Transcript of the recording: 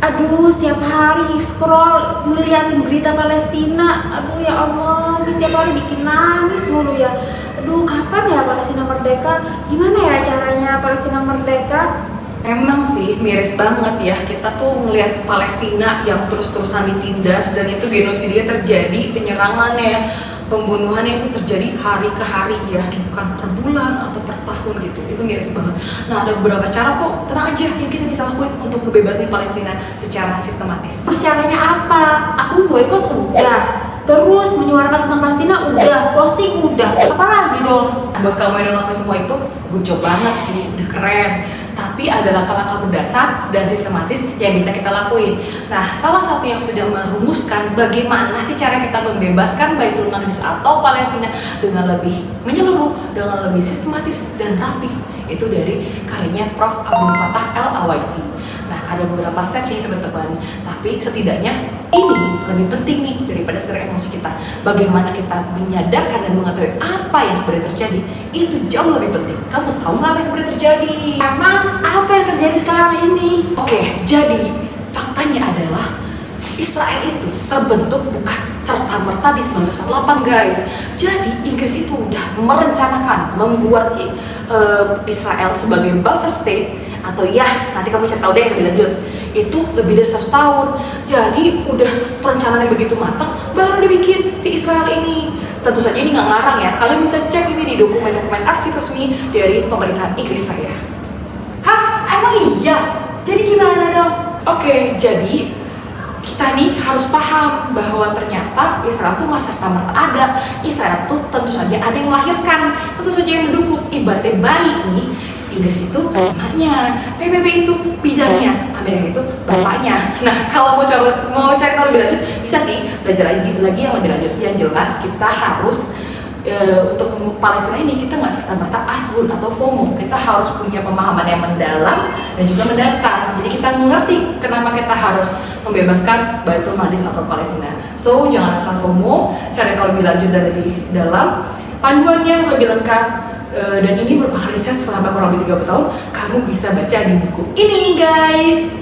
Aduh, setiap hari scroll ngeliatin berita Palestina. Aduh ya Allah, ini setiap hari bikin nangis mulu ya. Aduh, kapan ya Palestina merdeka? Gimana ya caranya Palestina merdeka? Emang sih miris banget ya, kita tuh ngelihat Palestina yang terus-terusan ditindas dan itu genosida terjadi, penyerangannya, pembunuhannya itu terjadi hari ke hari ya, bukan per bulan atau per tahun gitu. Itu miris banget. Nah, ada beberapa cara kok, tenang aja, yang kita bisa lakuin untuk ngebebasin Palestina secara sistematis. Terus caranya apa? Aku boykot udah, terus menyuarakan tentang Palestina udah, posting udah, apa lagi dong? Buat kamu yang udah ngelakuin semua itu, gue coba banget sih, udah keren. Tapi ada langkah-langkah mendasar dan sistematis yang bisa kita lakuin. Nah, salah satu yang sudah merumuskan bagaimana sih cara kita membebaskan Baitul Maqdis atau Palestina dengan lebih menyeluruh, dengan lebih sistematis dan rapi, itu dari karyanya Prof. Abdul Fattah Al-Awaisi. Nah, ada beberapa step sih teman-teman, tapi setidaknya ini lebih penting nih daripada sekedar emosi kita. Bagaimana kita menyadarkan dan mengetahui apa yang sebenarnya terjadi, itu jauh lebih penting. Kamu tahu nggak apa yang sebenarnya terjadi? Emang apa yang terjadi sekarang ini? Oke, jadi faktanya adalah Israel itu terbentuk bukan serta-merta di 1948 guys. Jadi Inggris itu udah merencanakan membuat Israel sebagai buffer state, atau ya nanti kamu cari tahu deh lebih lanjut, itu lebih dari 100 tahun. Jadi udah perencanaannya begitu matang baru dibikin si Israel ini. Tentu saja ini nggak ngarang ya, kalian bisa cek ini di dokumen-dokumen arsip resmi dari pemerintahan Inggris saya. Hah? Emang iya? Jadi gimana dong? Oke, jadi kita nih harus paham bahwa ternyata Israel tuh nggak serta-merta ada. Israel tuh tentu saja ada yang melahirkan, tentu saja yang mendukung. Ibaratnya bayi nih, Inggris itu mamanya, PBB itu bidangnya, Amerika itu bapaknya. Nah, kalau mau cari tahu lebih lanjut, bisa sih belajar lagi yang lebih lanjut. Yang jelas kita harus untuk Palestina ini kita nggak serta-merta asbun atau FOMO. Kita harus punya pemahaman yang mendalam dan juga mendasar. Jadi kita mengerti kenapa kita harus membebaskan Baitul Maqdis atau Palestina. So jangan asal FOMO, cari tahu lebih lanjut dan lebih dalam. Panduannya lebih lengkap dan ini merupakan riset selama kurang lebih 30 tahun. Kamu bisa baca di buku ini guys.